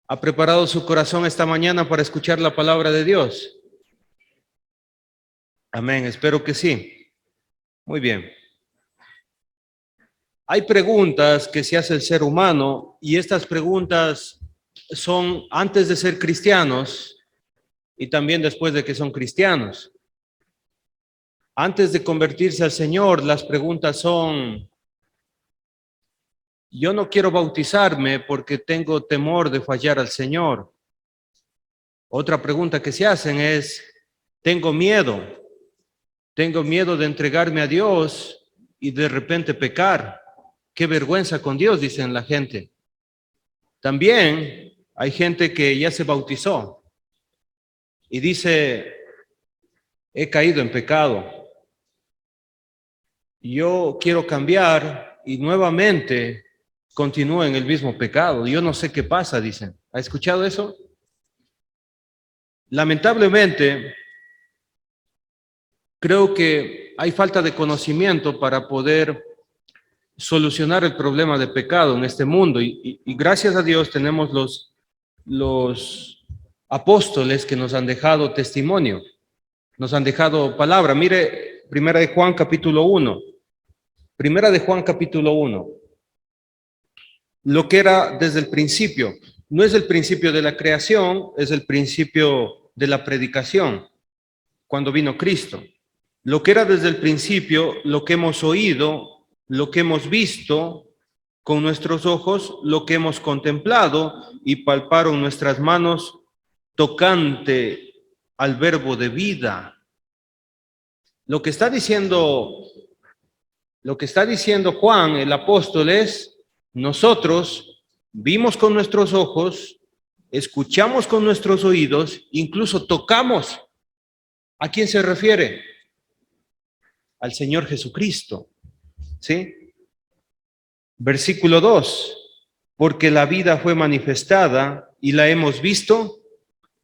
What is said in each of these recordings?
¿Ha preparado su corazón esta mañana para escuchar la palabra de Dios? Amén, espero que sí. Muy bien. Hay preguntas que se hace el ser humano y estas preguntas son antes de ser cristianos y también después de que son cristianos. Antes de convertirse al Señor, las preguntas son: yo no quiero bautizarme porque tengo temor de fallar al Señor. Otra pregunta que se hacen es: tengo miedo de entregarme a Dios y de repente pecar. Qué vergüenza con Dios, dicen la gente. También hay gente que ya se bautizó y dice: he caído en pecado. Yo quiero cambiar y nuevamente continúo en el mismo pecado. Yo no sé qué pasa, dicen. ¿Ha escuchado eso? Lamentablemente, creo que hay falta de conocimiento para poder solucionar el problema de pecado en este mundo. Y gracias a Dios tenemos los apóstoles que nos han dejado testimonio, nos han dejado palabra. Mire, Primera de Juan capítulo 1. Primera de Juan capítulo 1. Lo que era desde el principio. No es el principio de la creación, es el principio de la predicación, cuando vino Cristo. Lo que era desde el principio, lo que hemos oído, lo que hemos visto con nuestros ojos, lo que hemos contemplado y palparon nuestras manos tocante al verbo de vida. Lo que está diciendo Juan, el apóstol, es: nosotros vimos con nuestros ojos, escuchamos con nuestros oídos, incluso tocamos. ¿A quién se refiere? Al Señor Jesucristo. ¿Sí? Versículo 2. Porque la vida fue manifestada y la hemos visto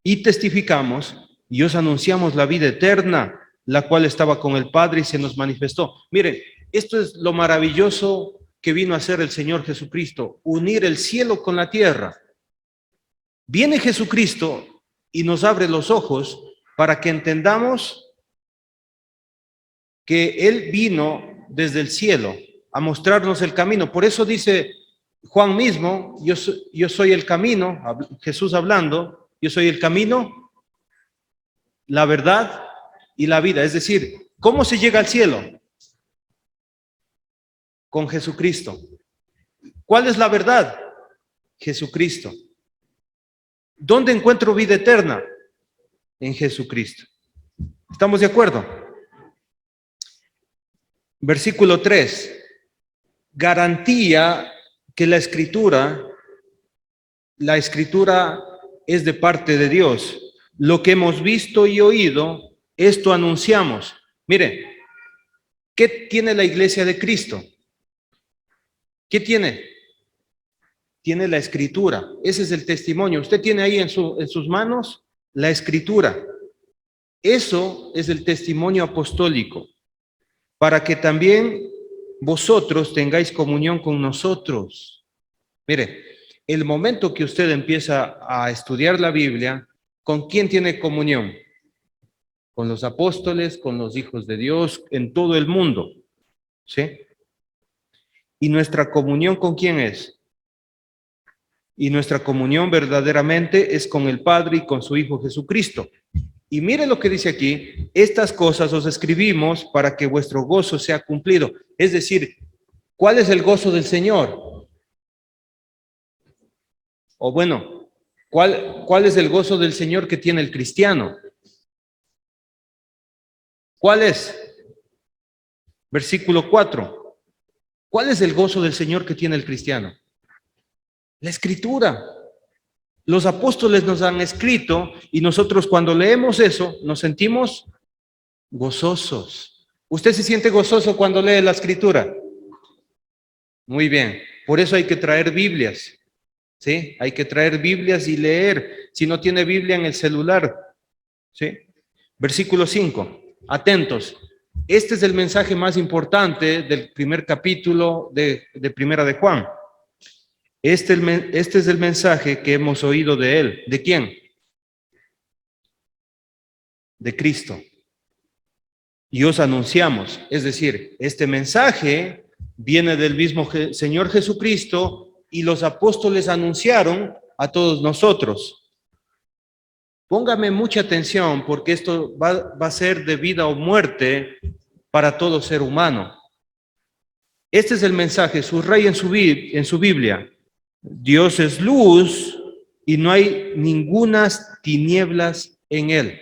y testificamos y os anunciamos la vida eterna, la cual estaba con el Padre y se nos manifestó. Miren, esto es lo maravilloso que vino a hacer el Señor Jesucristo: unir el cielo con la tierra. Viene Jesucristo y nos abre los ojos para que entendamos que Él vino desde el cielo a mostrarnos el camino. Por eso dice Juan mismo: yo soy el camino, Jesús hablando, yo soy el camino, la verdad y la vida. Es decir, ¿cómo se llega al cielo? Con Jesucristo. ¿Cuál es la verdad? Jesucristo. ¿Dónde encuentro vida eterna? En Jesucristo. ¿Estamos de acuerdo? Versículo 3. Garantía que la escritura es de parte de Dios. Lo que hemos visto y oído, esto anunciamos. Mire, ¿qué tiene la iglesia de Cristo? ¿Qué tiene? Tiene la escritura. Ese es el testimonio. Usted tiene ahí en sus manos la escritura. Eso es el testimonio apostólico, para que también vosotros tengáis comunión con nosotros. Mire, el momento que usted empieza a estudiar la Biblia, ¿con quién tiene comunión? Con los apóstoles, con los hijos de Dios, en todo el mundo. ¿Sí? ¿Y nuestra comunión con quién es? Y nuestra comunión verdaderamente es con el Padre y con su Hijo Jesucristo. Y mire lo que dice aquí: estas cosas os escribimos para que vuestro gozo sea cumplido. Es decir, ¿cuál es el gozo del Señor? O bueno, ¿cuál es el gozo del Señor que tiene el cristiano? ¿Cuál es? Versículo 4. ¿Cuál es el gozo del Señor que tiene el cristiano? La escritura. Los apóstoles nos han escrito y nosotros cuando leemos eso nos sentimos gozosos. ¿Usted se siente gozoso cuando lee la escritura? Muy bien. Por eso hay que traer Biblias. ¿Sí? Hay que traer Biblias y leer. Si no tiene Biblia, en el celular. ¿Sí? Versículo 5. Atentos. Este es el mensaje más importante del primer capítulo de Primera de Juan. Este es el mensaje que hemos oído de él. ¿De quién? De Cristo. Y os anunciamos. Es decir, este mensaje viene del mismo Señor Jesucristo y los apóstoles anunciaron a todos nosotros. Póngame mucha atención porque esto va a ser de vida o muerte para todo ser humano. Este es el mensaje, subraya en su Biblia. Dios es luz y no hay ningunas tinieblas en él.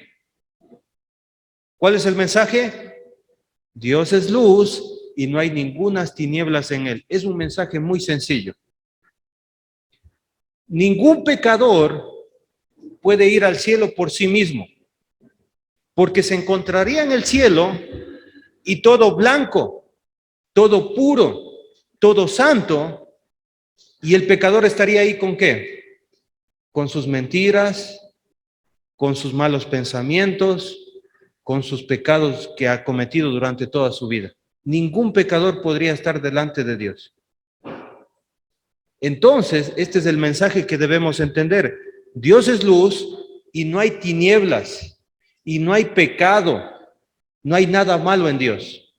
¿Cuál es el mensaje? Dios es luz y no hay ningunas tinieblas en él. Es un mensaje muy sencillo. Ningún pecador puede ir al cielo por sí mismo, porque se encontraría en el cielo y todo blanco, todo puro, todo santo, y el pecador estaría ahí ¿con qué? Con sus mentiras, con sus malos pensamientos, con sus pecados que ha cometido durante toda su vida. Ningún pecador podría estar delante de Dios. Entonces, este es el mensaje que debemos entender. Dios es luz y no hay tinieblas, y no hay pecado, no hay nada malo en Dios.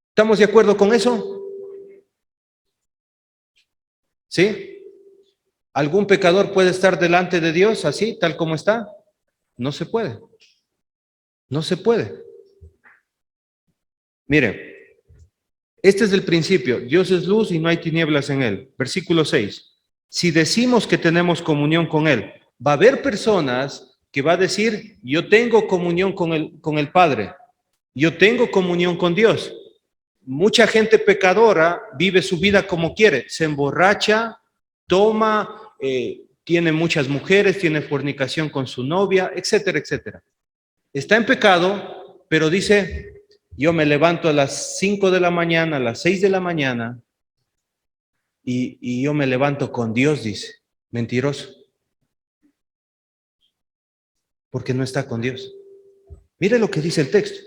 ¿Estamos de acuerdo con eso? ¿Sí? ¿Algún pecador puede estar delante de Dios así, tal como está? No se puede. No se puede. Mire, este es el principio. Dios es luz y no hay tinieblas en él. Versículo 6. Si decimos que tenemos comunión con él, va a haber personas que va a decir, yo tengo comunión con el Padre. Yo tengo comunión con Dios. Mucha gente pecadora vive su vida como quiere. Se emborracha, toma, tiene muchas mujeres, tiene fornicación con su novia, etcétera, etcétera. Está en pecado, pero dice, yo me levanto a las 5 de la mañana, a las 6 de la mañana, y yo me levanto con Dios, dice. Mentiroso. Porque no está con Dios. Mire lo que dice el texto.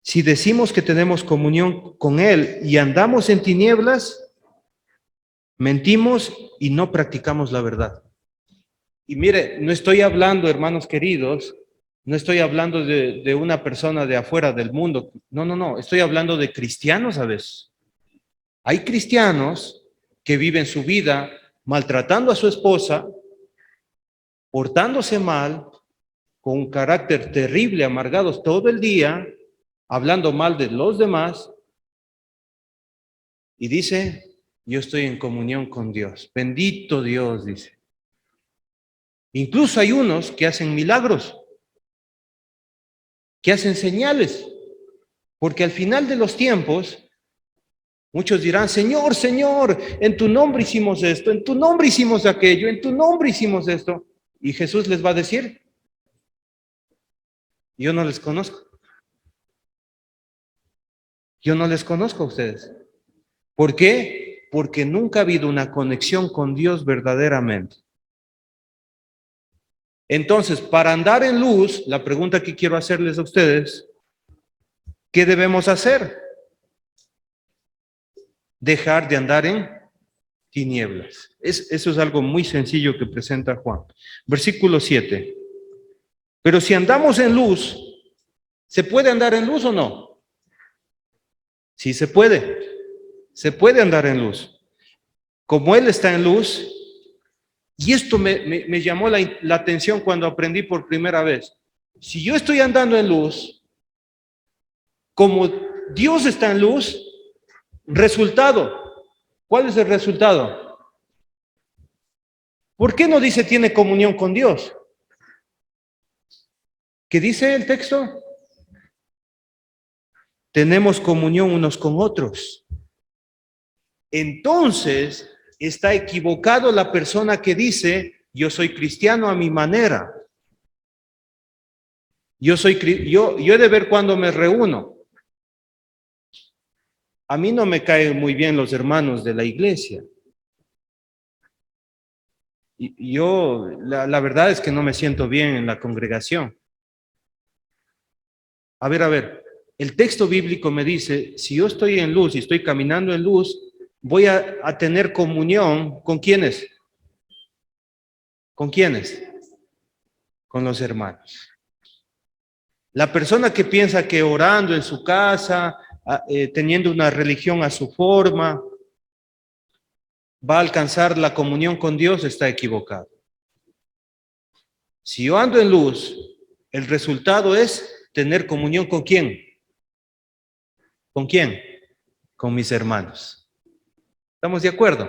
Si decimos que tenemos comunión con Él y andamos en tinieblas, mentimos y no practicamos la verdad. Y mire, no estoy hablando, hermanos queridos, no estoy hablando de una persona de afuera del mundo. No. Estoy hablando de cristianos a veces. Hay cristianos que viven su vida maltratando a su esposa, portándose mal, con un carácter terrible, amargados todo el día, hablando mal de los demás, y dice, yo estoy en comunión con Dios. Bendito Dios, dice. Incluso hay unos que hacen milagros, que hacen señales, porque al final de los tiempos, muchos dirán, Señor, Señor, en tu nombre hicimos esto, en tu nombre hicimos aquello, en tu nombre hicimos esto. Y Jesús les va a decir, yo no les conozco. Yo no les conozco a ustedes. ¿Por qué? Porque nunca ha habido una conexión con Dios verdaderamente. Entonces, para andar en luz, la pregunta que quiero hacerles a ustedes, ¿qué debemos hacer? Dejar de andar en tinieblas. Eso es algo muy sencillo que presenta Juan. Versículo 7. Pero si andamos en luz, ¿se puede andar en luz o no? Sí se puede. Se puede andar en luz. Como Él está en luz, y esto me llamó la atención cuando aprendí por primera vez. Si yo estoy andando en luz, como Dios está en luz, resultado. ¿Cuál es el resultado? ¿Por qué no dice tiene comunión con Dios? ¿Qué dice el texto? Tenemos comunión unos con otros. Entonces, está equivocado la persona que dice, yo soy cristiano a mi manera. Yo he de ver cuando me reúno. A mí no me caen muy bien los hermanos de la iglesia. La verdad es que no me siento bien en la congregación. A ver, el texto bíblico me dice, si yo estoy en luz y estoy caminando en luz, voy a tener comunión ¿con quiénes? ¿Con quiénes? Con los hermanos. La persona que piensa que orando en su casa, teniendo una religión a su forma, va a alcanzar la comunión con Dios, está equivocado. Si yo ando en luz, el resultado es tener comunión ¿con quién? ¿Con quién? Con mis hermanos. ¿Estamos de acuerdo?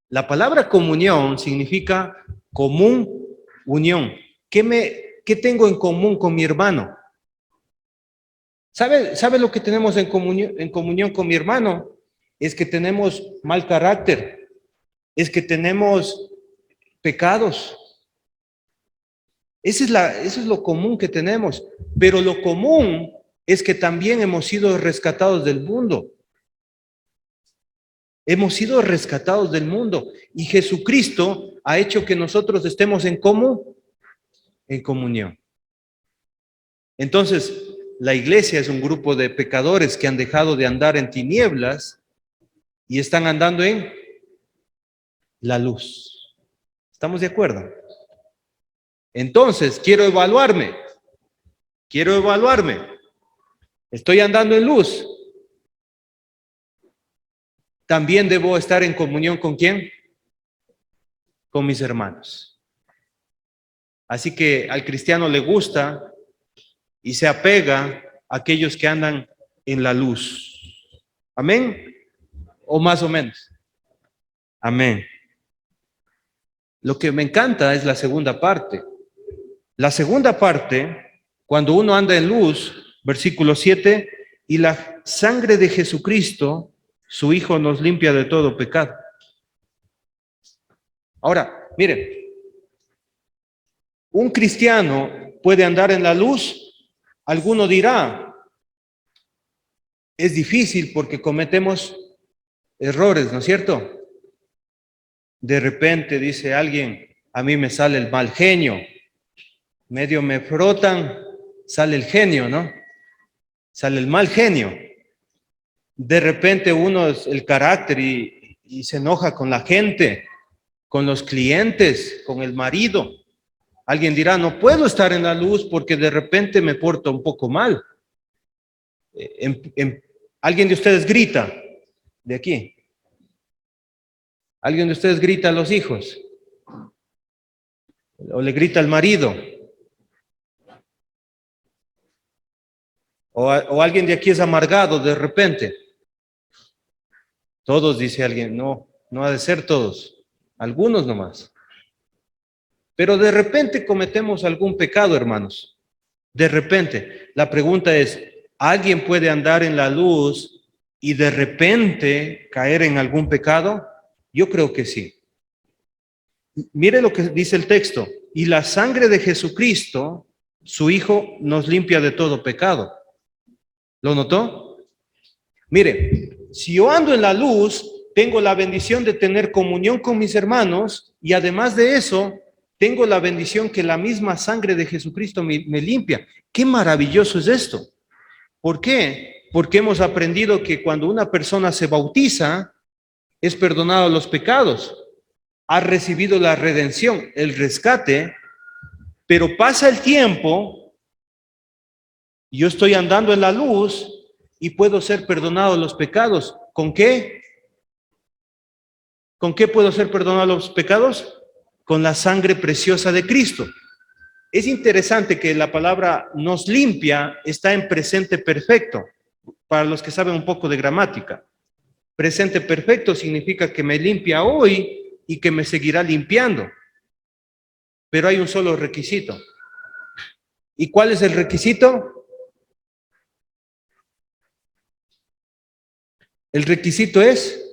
La palabra comunión significa común unión. ¿Qué tengo en común con mi hermano? ¿Sabe lo que tenemos en comunión con mi hermano? Es que tenemos mal carácter, es que tenemos pecados. Eso es lo común que tenemos. Pero lo común es que también hemos sido rescatados del mundo. Hemos sido rescatados del mundo. Y Jesucristo ha hecho que nosotros estemos en común, en comunión. Entonces, la iglesia es un grupo de pecadores que han dejado de andar en tinieblas y están andando en la luz. ¿Estamos de acuerdo? Entonces, quiero evaluarme. Estoy andando en luz. También debo estar en comunión ¿con quién? Con mis hermanos. Así que al cristiano le gusta y se apega a aquellos que andan en la luz. ¿Amén? ¿O más o menos? Amén. Lo que me encanta es la segunda parte. La segunda parte, cuando uno anda en luz, versículo 7, y la sangre de Jesucristo, su Hijo, nos limpia de todo pecado. Ahora, miren, un cristiano puede andar en la luz. Alguno dirá, es difícil porque cometemos errores, ¿no es cierto? De repente dice alguien, a mí me sale el mal genio, medio me frotan, sale el genio, ¿no? Sale el mal genio. De repente uno es el carácter y se enoja con la gente, con los clientes, con el marido. Alguien dirá, no puedo estar en la luz porque de repente me porto un poco mal. ¿Alguien de ustedes grita de aquí? ¿Alguien de ustedes grita a los hijos? ¿O le grita al marido? ¿O alguien de aquí es amargado de repente? Todos, dice alguien. No, no ha de ser todos. Algunos nomás. Pero de repente cometemos algún pecado, hermanos. De repente. La pregunta es, ¿alguien puede andar en la luz y de repente caer en algún pecado? Yo creo que sí. Mire lo que dice el texto. Y la sangre de Jesucristo, su Hijo, nos limpia de todo pecado. ¿Lo notó? Mire, si yo ando en la luz, tengo la bendición de tener comunión con mis hermanos y además de eso, tengo la bendición que la misma sangre de Jesucristo me limpia. ¡Qué maravilloso es esto! ¿Por qué? Porque hemos aprendido que cuando una persona se bautiza, es perdonado los pecados, ha recibido la redención, el rescate, pero pasa el tiempo, yo estoy andando en la luz y puedo ser perdonado los pecados. ¿Con qué? ¿Con qué puedo ser perdonado los pecados? Con la sangre preciosa de Cristo. Es interesante que la palabra nos limpia está en presente perfecto, para los que saben un poco de gramática. Presente perfecto significa que me limpia hoy y que me seguirá limpiando. Pero hay un solo requisito. ¿Y cuál es el requisito? El requisito es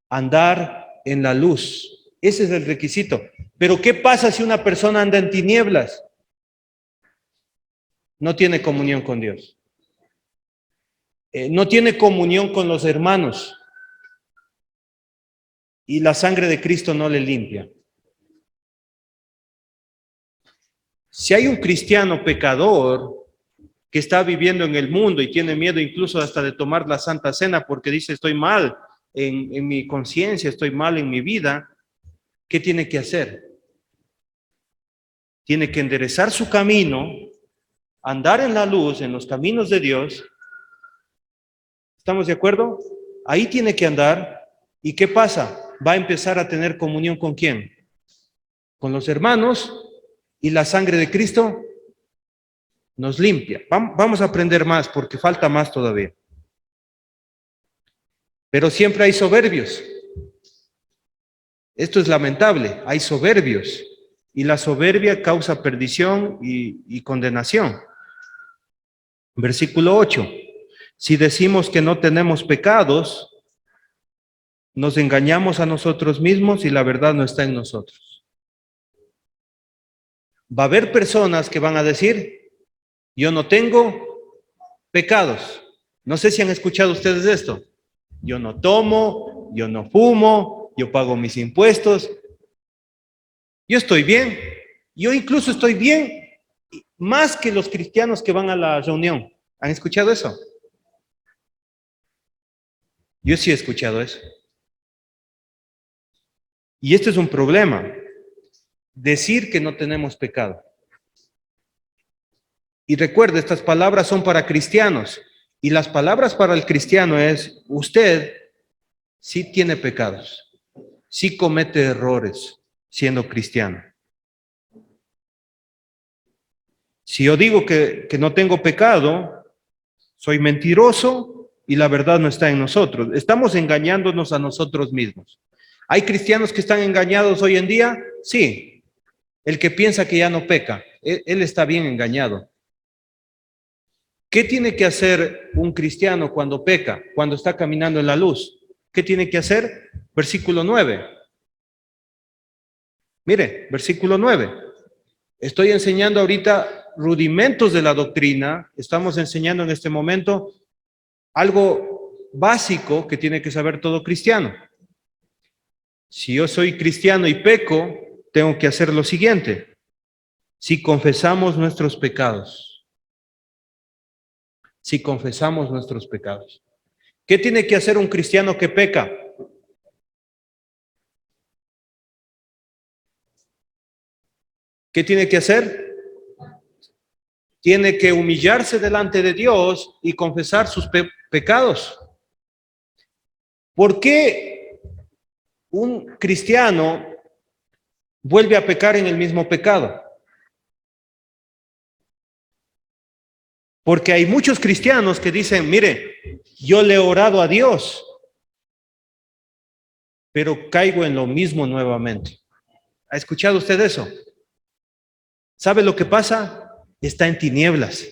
andar en la luz. Ese es el requisito. Pero ¿qué pasa si una persona anda en tinieblas? No tiene comunión con Dios. No tiene comunión con los hermanos. Y la sangre de Cristo no le limpia. Si hay un cristiano pecador, que está viviendo en el mundo y tiene miedo incluso hasta de tomar la Santa Cena porque dice, estoy mal en mi conciencia, estoy mal en mi vida, ¿qué tiene que hacer? Tiene que enderezar su camino, andar en la luz, en los caminos de Dios. ¿Estamos de acuerdo? Ahí tiene que andar. ¿Y qué pasa? Va a empezar a tener comunión ¿con quién? Con los hermanos, y la sangre de Cristo nos limpia. Vamos a aprender más porque falta más todavía. Pero siempre hay soberbios. Esto es lamentable, hay soberbios. Y la soberbia causa perdición y condenación. Versículo 8. Si decimos que no tenemos pecados, nos engañamos a nosotros mismos y la verdad no está en nosotros. Va a haber personas que van a decir, yo no tengo pecados. No sé si han escuchado ustedes esto. Yo no tomo, yo no fumo, yo pago mis impuestos. Yo estoy bien. Yo incluso estoy bien más que los cristianos que van a la reunión. ¿Han escuchado eso? Yo sí he escuchado eso. Y este es un problema. Decir que no tenemos pecado. Y recuerde, estas palabras son para cristianos. Y las palabras para el cristiano es, usted sí tiene pecados, sí comete errores siendo cristiano. Si yo digo que no tengo pecado, soy mentiroso y la verdad no está en nosotros. Estamos engañándonos a nosotros mismos. ¿Hay cristianos que están engañados hoy en día? Sí. El que piensa que ya no peca, él está bien engañado. ¿Qué tiene que hacer un cristiano cuando peca, cuando está caminando en la luz? ¿Qué tiene que hacer? Versículo 9. Mire, versículo 9. Estoy enseñando ahorita rudimentos de la doctrina. Estamos enseñando en este momento algo básico que tiene que saber todo cristiano. Si yo soy cristiano y peco, tengo que hacer lo siguiente. Si confesamos nuestros pecados. Si confesamos nuestros pecados. ¿Qué tiene que hacer un cristiano que peca? ¿Qué tiene que hacer? Tiene que humillarse delante de Dios y confesar sus pecados. ¿Por qué un cristiano vuelve a pecar en el mismo pecado? Porque hay muchos cristianos que dicen, mire, yo le he orado a Dios, pero caigo en lo mismo nuevamente. ¿Ha escuchado usted eso? ¿Sabe lo que pasa? Está en tinieblas.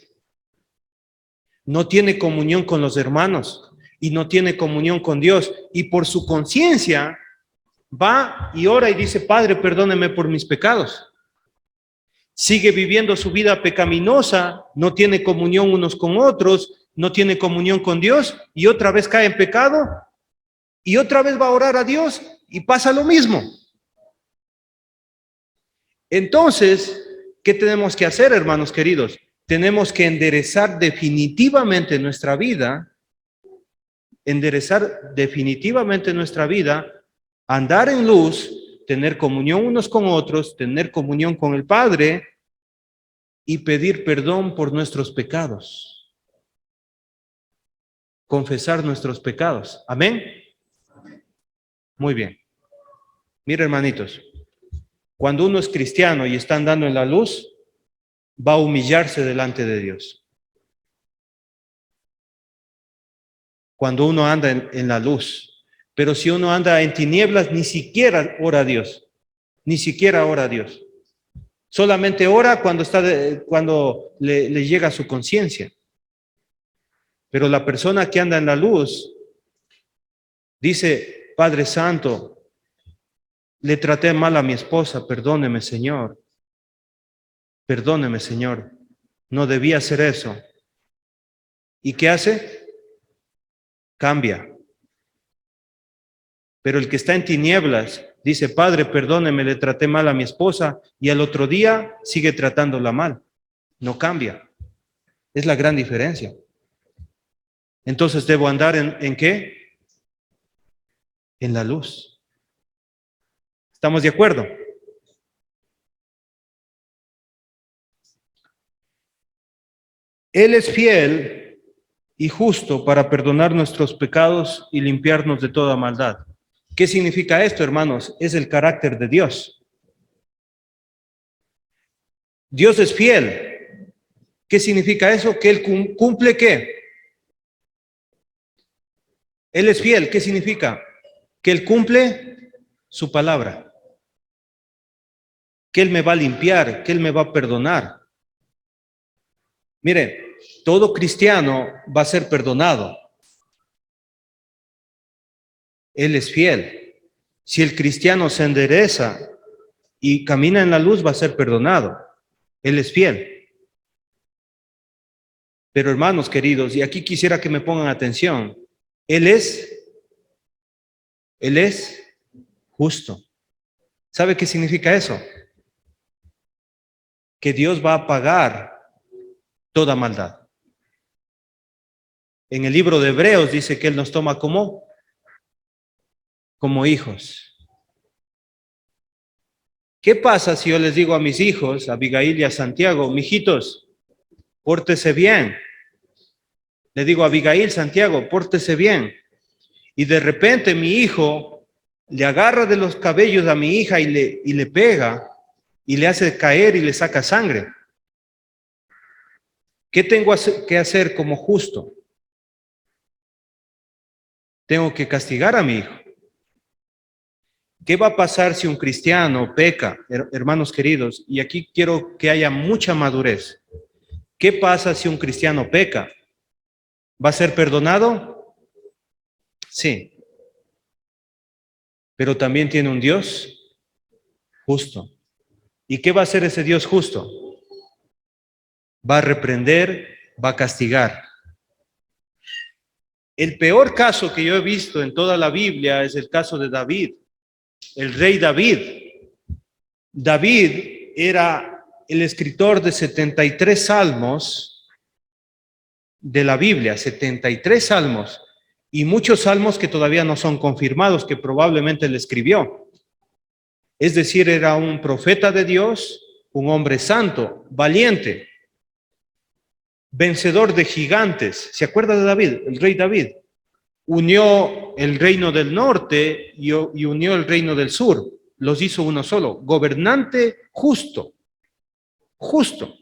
No tiene comunión con los hermanos y no tiene comunión con Dios. Y por su conciencia va y ora y dice, Padre, perdóneme por mis pecados. Sigue viviendo su vida pecaminosa, no tiene comunión unos con otros, no tiene comunión con Dios y otra vez cae en pecado y otra vez va a orar a Dios y pasa lo mismo. Entonces, ¿qué tenemos que hacer, hermanos queridos? Tenemos que enderezar definitivamente nuestra vida, andar en luz, tener comunión unos con otros, tener comunión con el Padre y pedir perdón por nuestros pecados. Confesar nuestros pecados. ¿Amén? Muy bien. Mira, hermanitos, cuando uno es cristiano y está andando en la luz, va a humillarse delante de Dios. Cuando uno anda en la luz. Pero si uno anda en tinieblas, ni siquiera ora a Dios. Ni siquiera ora a Dios. Solamente ora cuando le llega a su conciencia. Pero la persona que anda en la luz dice, Padre Santo, le traté mal a mi esposa, perdóneme, Señor. Perdóneme, Señor. No debía hacer eso. ¿Y qué hace? Cambia. Pero el que está en tinieblas dice, Padre, perdóneme, le traté mal a mi esposa, y al otro día sigue tratándola mal. No cambia. Es la gran diferencia. Entonces, ¿debo andar en qué? En la luz. ¿Estamos de acuerdo? Él es fiel y justo para perdonar nuestros pecados y limpiarnos de toda maldad. ¿Qué significa esto, hermanos? Es el carácter de Dios. Dios es fiel. ¿Qué significa eso? Que Él cumple ¿qué? Él es fiel. ¿Qué significa? Que Él cumple su palabra. Que Él me va a limpiar, que Él me va a perdonar. Mire, todo cristiano va a ser perdonado. Él es fiel. Si el cristiano se endereza y camina en la luz, va a ser perdonado. Él es fiel. Pero hermanos queridos, y aquí quisiera que me pongan atención, Él es justo. ¿Sabe qué significa eso? Que Dios va a pagar toda maldad. En el libro de Hebreos dice que Él nos toma como hijos. ¿Qué pasa si yo les digo a mis hijos, a Abigail y a Santiago, mijitos, pórtese bien? Le digo a Abigail, Santiago, pórtese bien. Y de repente mi hijo le agarra de los cabellos a mi hija y le pega y le hace caer y le saca sangre. ¿Qué tengo que hacer como justo? Tengo que castigar a mi hijo. ¿Qué va a pasar si un cristiano peca, hermanos queridos? Y aquí quiero que haya mucha madurez. ¿Qué pasa si un cristiano peca? ¿Va a ser perdonado? Sí. Pero también tiene un Dios justo. ¿Y qué va a hacer ese Dios justo? Va a reprender, va a castigar. El peor caso que yo he visto en toda la Biblia es el caso de David, el rey David. David era el escritor de 73 salmos de la Biblia, 73 salmos, y muchos salmos que todavía no son confirmados, que probablemente él escribió. Es decir, era un profeta de Dios, un hombre santo, valiente, vencedor de gigantes. ¿Se acuerda de David, el rey David? Unió el reino del norte y unió el reino del sur. Los hizo uno solo. Gobernante justo. Justo.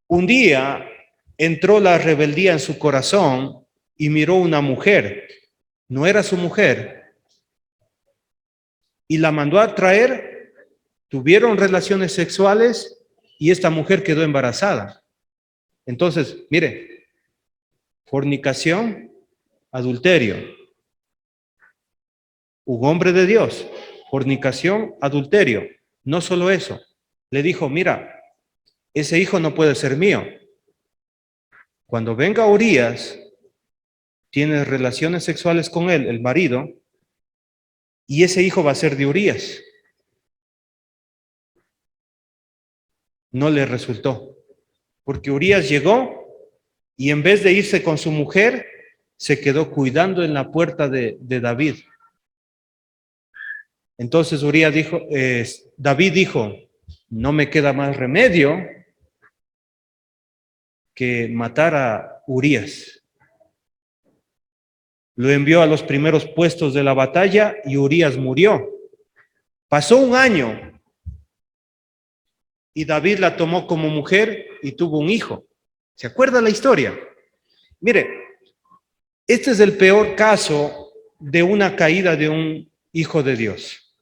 Un día entró la rebeldía en su corazón y miró una mujer. No era su mujer. Y la mandó a traer. Tuvieron relaciones sexuales y esta mujer quedó embarazada. Entonces, mire, fornicación, adulterio. Un hombre de Dios, fornicación, adulterio. No solo eso. Le dijo, mira, ese hijo no puede ser mío. Cuando venga Urías, tienes relaciones sexuales con él, el marido, y ese hijo va a ser de Urías. No le resultó, porque Urías llegó y en vez de irse con su mujer, se quedó cuidando en la puerta de David. Entonces David dijo, no me queda más remedio que matar a Urías. Lo envió a los primeros puestos de la batalla y Urías murió. Pasó un año y David la tomó como mujer y tuvo un hijo. ¿Se acuerda la historia? Mire, este es el peor caso de una caída de un hijo de Dios.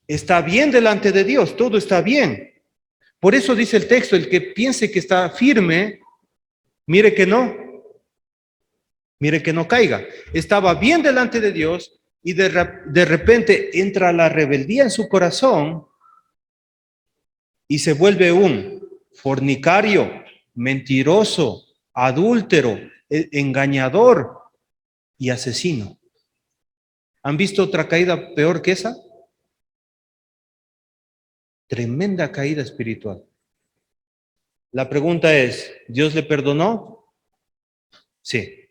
Está bien delante de Dios, todo está bien. Por eso dice el texto, el que piense que está firme, mire que no caiga. Estaba bien delante de Dios y de repente entra la rebeldía en su corazón y se vuelve un fornicario, mentiroso, adúltero, engañador y asesino. ¿Han visto otra caída peor que esa? Tremenda caída espiritual. La pregunta es, ¿Dios le perdonó? Sí,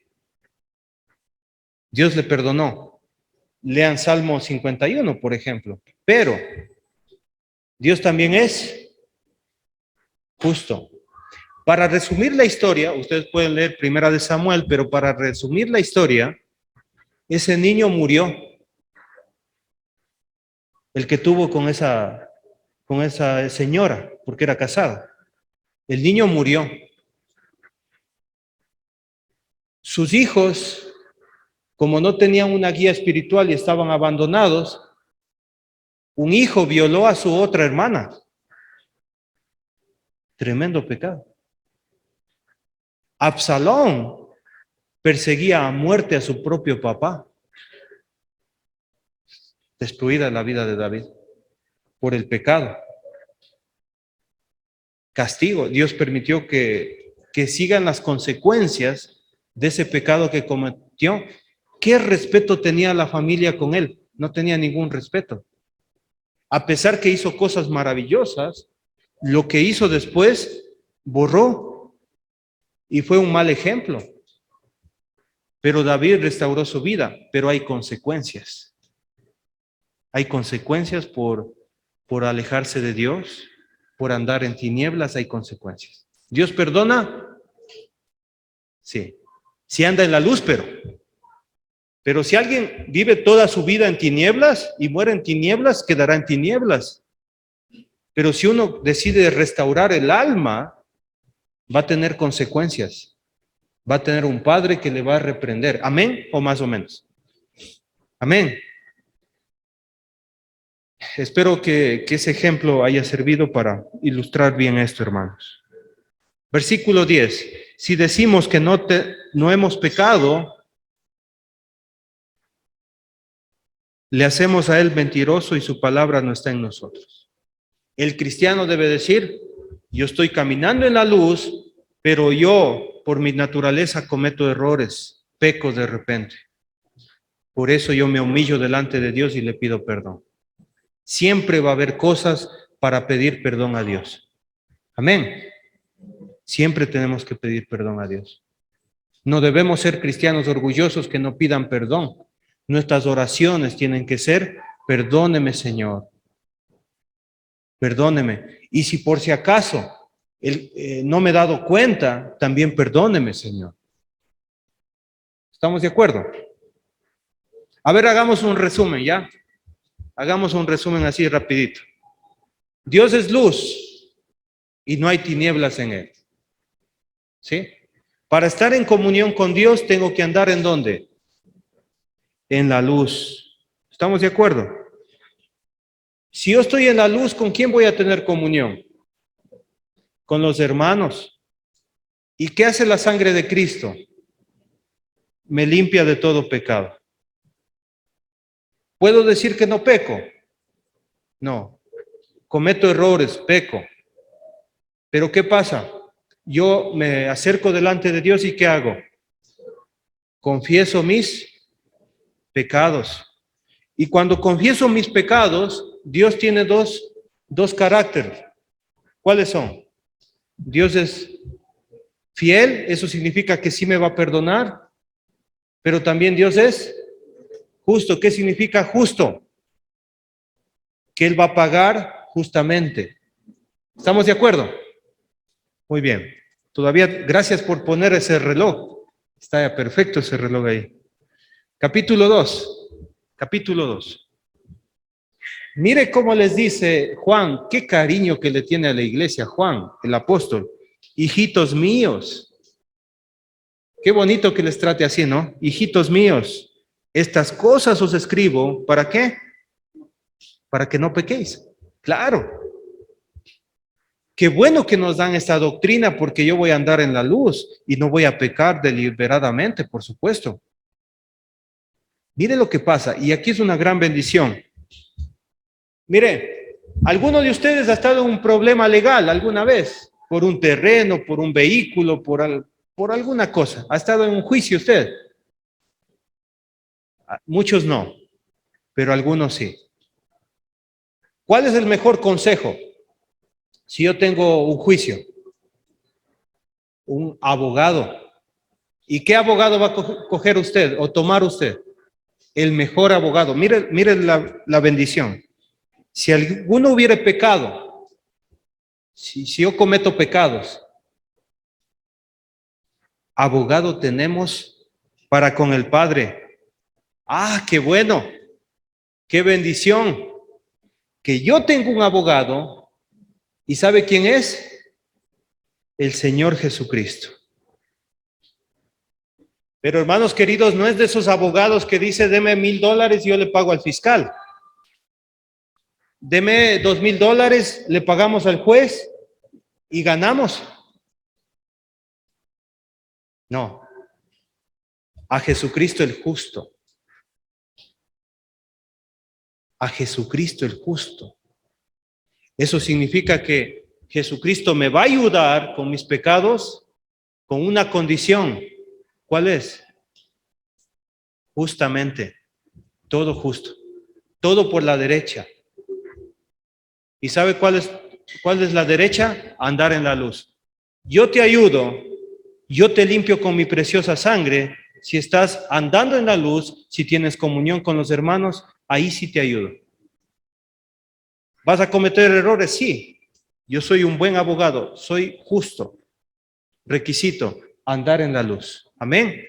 Dios le perdonó. Lean Salmo 51, por ejemplo. Pero Dios también es justo. Para resumir la historia, ustedes pueden leer Primera de Samuel, pero para resumir la historia, ese niño murió, el que tuvo con esa señora, porque era casada. El niño murió. Sus hijos, como no tenían una guía espiritual y estaban abandonados, un hijo violó a su otra hermana. Tremendo pecado. Absalón perseguía a muerte a su propio papá. Destruida la vida de David por el pecado. Castigo. Dios permitió que sigan las consecuencias de ese pecado que cometió. ¿Qué respeto tenía la familia con él? No tenía ningún respeto. A pesar que hizo cosas maravillosas, lo que hizo después borró y fue un mal ejemplo. Pero David restauró su vida, pero hay consecuencias. Hay consecuencias por alejarse de Dios, por andar en tinieblas, hay consecuencias. ¿Dios perdona? Sí. Si anda en la luz, pero si alguien vive toda su vida en tinieblas y muere en tinieblas, quedará en tinieblas. Pero si uno decide restaurar el alma, va a tener consecuencias. Va a tener un padre que le va a reprender. ¿Amén? O más o menos. Amén. Espero que ese ejemplo haya servido para ilustrar bien esto, hermanos. Versículo 10. Si decimos que no hemos pecado, le hacemos a él mentiroso y su palabra no está en nosotros. El cristiano debe decir, yo estoy caminando en la luz, pero yo por mi naturaleza cometo errores, peco de repente. Por eso yo me humillo delante de Dios y le pido perdón. Siempre va a haber cosas para pedir perdón a Dios. Amén. Siempre tenemos que pedir perdón a Dios. No debemos ser cristianos orgullosos que no pidan perdón. Nuestras oraciones tienen que ser, perdóneme, Señor. Perdóneme. Y si por si acaso no me he dado cuenta, también perdóneme, Señor. ¿Estamos de acuerdo? A ver, hagamos un resumen, ¿ya? Hagamos un resumen así rapidito. Dios es luz y no hay tinieblas en él. ¿Sí? Para estar en comunión con Dios tengo que andar ¿en dónde? En la luz. ¿Estamos de acuerdo? Si yo estoy en la luz, ¿con quién voy a tener comunión? Con los hermanos. ¿Y qué hace la sangre de Cristo? Me limpia de todo pecado. ¿Puedo decir que no peco? No. Cometo errores, peco. Pero ¿qué pasa? Yo me acerco delante de Dios y ¿qué hago? Confieso mis pecados. Y cuando confieso mis pecados, Dios tiene dos caracteres. ¿Cuáles son? Dios es fiel, eso significa que sí me va a perdonar, pero también Dios es justo. ¿Qué significa justo? Que Él va a pagar justamente. ¿Estamos de acuerdo? Muy bien. Todavía, gracias por poner ese reloj. Está perfecto ese reloj ahí. Capítulo 2. Capítulo 2. Mire cómo les dice Juan, qué cariño que le tiene a la iglesia Juan, el apóstol. Hijitos míos. Qué bonito que les trate así, ¿no? Hijitos míos, estas cosas os escribo, ¿para qué? Para que no pequéis. Claro. Qué bueno que nos dan esta doctrina porque yo voy a andar en la luz y no voy a pecar deliberadamente, por supuesto. Mire lo que pasa, y aquí es una gran bendición. Mire, ¿alguno de ustedes ha estado en un problema legal alguna vez? Por un terreno, por un vehículo, por alguna cosa. ¿Ha estado en un juicio usted? Muchos no, pero algunos sí. ¿Cuál es el mejor consejo? Si yo tengo un juicio, un abogado. ¿Y qué abogado va a coger usted o tomar usted? El mejor abogado. Mire la bendición. Si alguno hubiere pecado, si yo cometo pecados, abogado tenemos para con el Padre. Ah, qué bueno, qué bendición. Que yo tengo un abogado, ¿y sabe quién es? El Señor Jesucristo. Pero hermanos queridos, no es de esos abogados que dice, deme $1,000 y yo le pago al fiscal. Deme $2,000, le pagamos al juez y ganamos. No, a Jesucristo el justo. A Jesucristo el justo. Eso significa que Jesucristo me va a ayudar con mis pecados con una condición. ¿Cuál es? Justamente, todo justo, todo por la derecha. ¿Y sabe cuál es la derecha? Andar en la luz. Yo te ayudo, yo te limpio con mi preciosa sangre. Si estás andando en la luz, si tienes comunión con los hermanos, ahí sí te ayudo. ¿Vas a cometer errores? Sí. Yo soy un buen abogado, soy justo. Requisito, andar en la luz. Amén.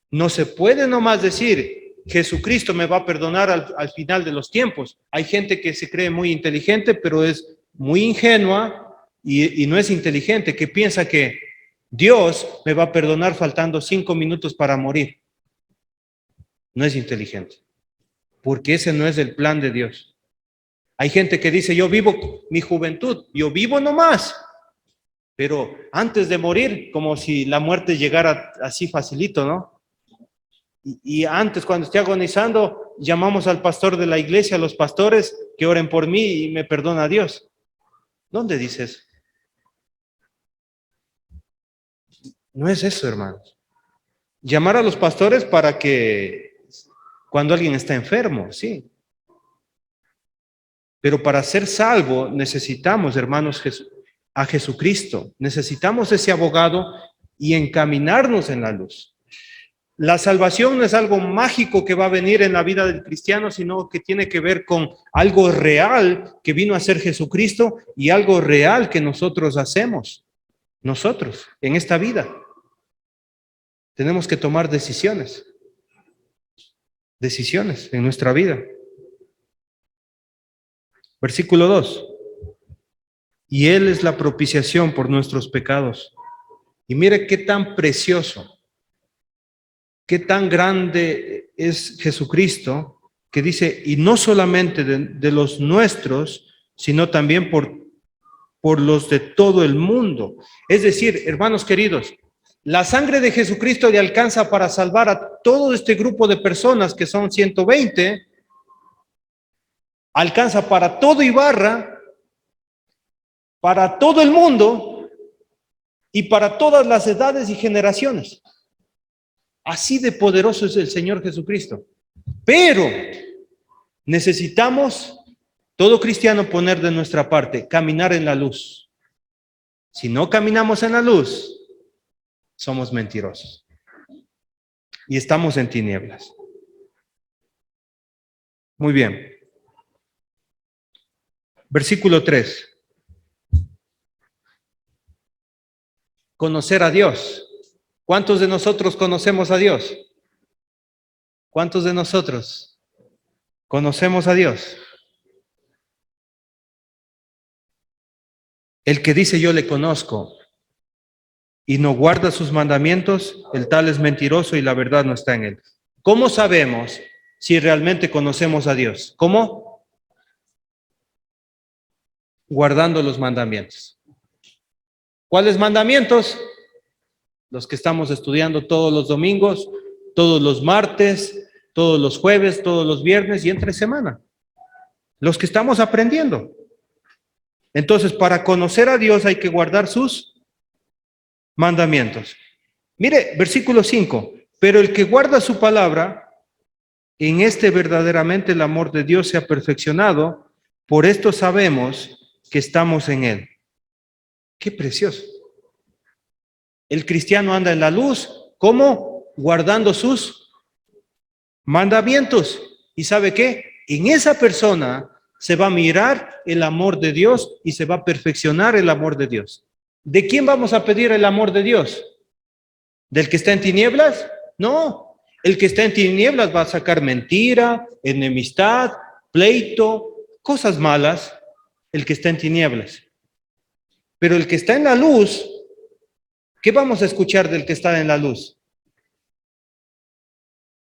No se puede nomás decir, Jesucristo me va a perdonar al final de los tiempos. Hay gente que se cree muy inteligente, pero es muy ingenua y no es inteligente, que piensa que Dios me va a perdonar faltando 5 minutos para morir. No es inteligente, porque ese no es el plan de Dios. Hay gente que dice, yo vivo mi juventud, yo vivo nomás, pero antes de morir, como si la muerte llegara así facilito, ¿no? Y antes, cuando esté agonizando, llamamos al pastor de la iglesia, a los pastores, que oren por mí y me perdona Dios. ¿Dónde dice eso? No es eso, hermanos. Llamar a los pastores para que cuando alguien está enfermo, sí. Pero para ser salvo necesitamos, hermanos, a Jesucristo. Necesitamos ese abogado y encaminarnos en la luz. La salvación no es algo mágico que va a venir en la vida del cristiano, sino que tiene que ver con algo real que vino a ser Jesucristo y algo real que nosotros hacemos. Nosotros, en esta vida. Tenemos que tomar decisiones. Decisiones en nuestra vida. Versículo 2. Y Él es la propiciación por nuestros pecados. Y mire qué tan precioso, qué tan grande es Jesucristo, que dice, y no solamente de los nuestros, sino también por los de todo el mundo. Es decir, hermanos queridos, la sangre de Jesucristo le alcanza para salvar a todo este grupo de personas que son 120, alcanza para todo Ibarra, para todo el mundo y para todas las edades y generaciones. Así de poderoso es el Señor Jesucristo. Pero necesitamos, todo cristiano, poner de nuestra parte, caminar en la luz. Si no caminamos en la luz, somos mentirosos. Y estamos en tinieblas. Muy bien. Versículo 3. Conocer a Dios. ¿Cuántos de nosotros conocemos a Dios? ¿Cuántos de nosotros conocemos a Dios? El que dice yo le conozco y no guarda sus mandamientos, el tal es mentiroso y la verdad no está en él. ¿Cómo sabemos si realmente conocemos a Dios? ¿Cómo? Guardando los mandamientos. ¿Cuáles mandamientos? Los que estamos estudiando todos los domingos, todos los martes, todos los jueves, todos los viernes y entre semana. Los que estamos aprendiendo. Entonces, para conocer a Dios hay que guardar sus mandamientos. Mire, versículo 5. Pero el que guarda su palabra, en este verdaderamente el amor de Dios se ha perfeccionado, por esto sabemos que estamos en él. Qué precioso. El cristiano anda en la luz, ¿cómo? Guardando sus mandamientos. ¿Y sabe qué? En esa persona se va a mirar el amor de Dios y se va a perfeccionar el amor de Dios. ¿De quién vamos a pedir el amor de Dios? ¿Del que está en tinieblas? No. El que está en tinieblas va a sacar mentira, enemistad, pleito, cosas malas. El que está en tinieblas. Pero el que está en la luz, ¿qué vamos a escuchar del que está en la luz?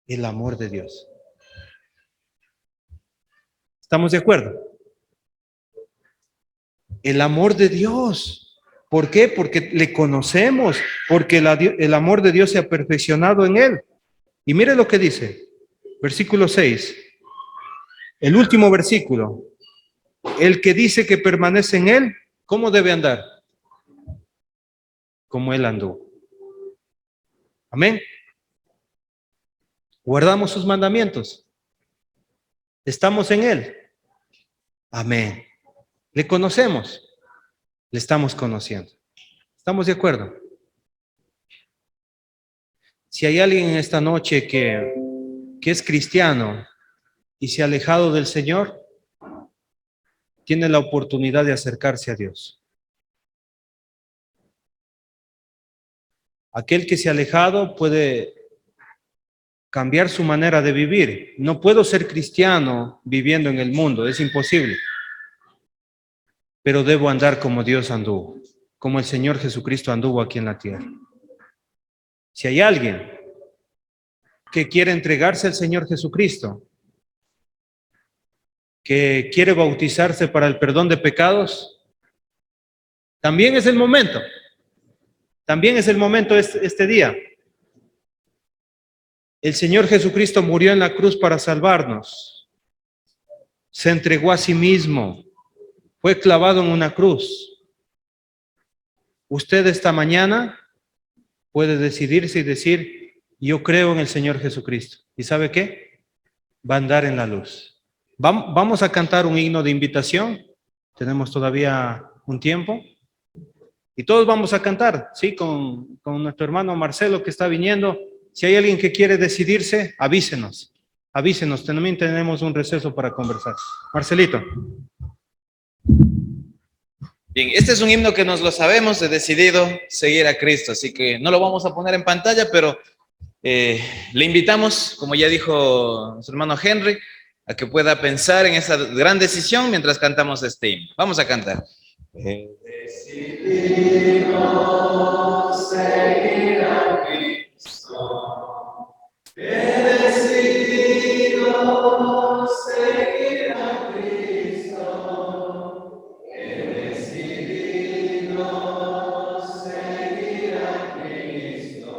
El amor de Dios. ¿Estamos de acuerdo? El amor de Dios. ¿Por qué? Porque le conocemos, porque el amor de Dios se ha perfeccionado en él. Y mire lo que dice, versículo 6, el último versículo. El que dice que permanece en él, ¿cómo debe andar? Como él anduvo. Amén. Guardamos sus mandamientos. Estamos en él. Amén. Le conocemos. Le estamos conociendo. ¿Estamos de acuerdo? Si hay alguien en esta noche que es cristiano y se ha alejado del Señor, tiene la oportunidad de acercarse a Dios. Aquel que se ha alejado puede cambiar su manera de vivir. No puedo ser cristiano viviendo en el mundo, es imposible. Pero debo andar como Dios anduvo, como el Señor Jesucristo anduvo aquí en la tierra. Si hay alguien que quiere entregarse al Señor Jesucristo, que quiere bautizarse para el perdón de pecados, también es el momento. También es el momento este día. El Señor Jesucristo murió en la cruz para salvarnos. Se entregó a sí mismo. Fue clavado en una cruz. Usted esta mañana puede decidirse y decir, yo creo en el Señor Jesucristo. ¿Y sabe qué? Va a andar en la luz. Vamos a cantar un himno de invitación. Tenemos todavía un tiempo. Y todos vamos a cantar, ¿sí? Con nuestro hermano Marcelo que está viniendo. Si hay alguien que quiere decidirse, avísenos. Avísenos, también tenemos un receso para conversar. Marcelito. Bien, este es un himno que nos lo sabemos, he decidido seguir a Cristo, así que no lo vamos a poner en pantalla, pero le invitamos, como ya dijo nuestro hermano Henry, a que pueda pensar en esa gran decisión mientras cantamos este himno. Vamos a cantar. He decidido seguir a Cristo. He decidido seguir a Cristo. He decidido seguir a Cristo.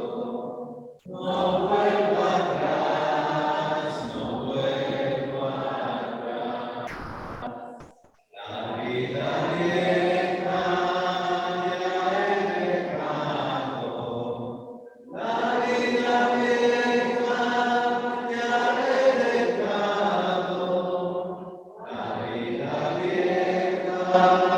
No vuelvo atrás, no vuelvo atrás. La vida vieja ya he dejado. La vida vieja ya he dejado. La vida vieja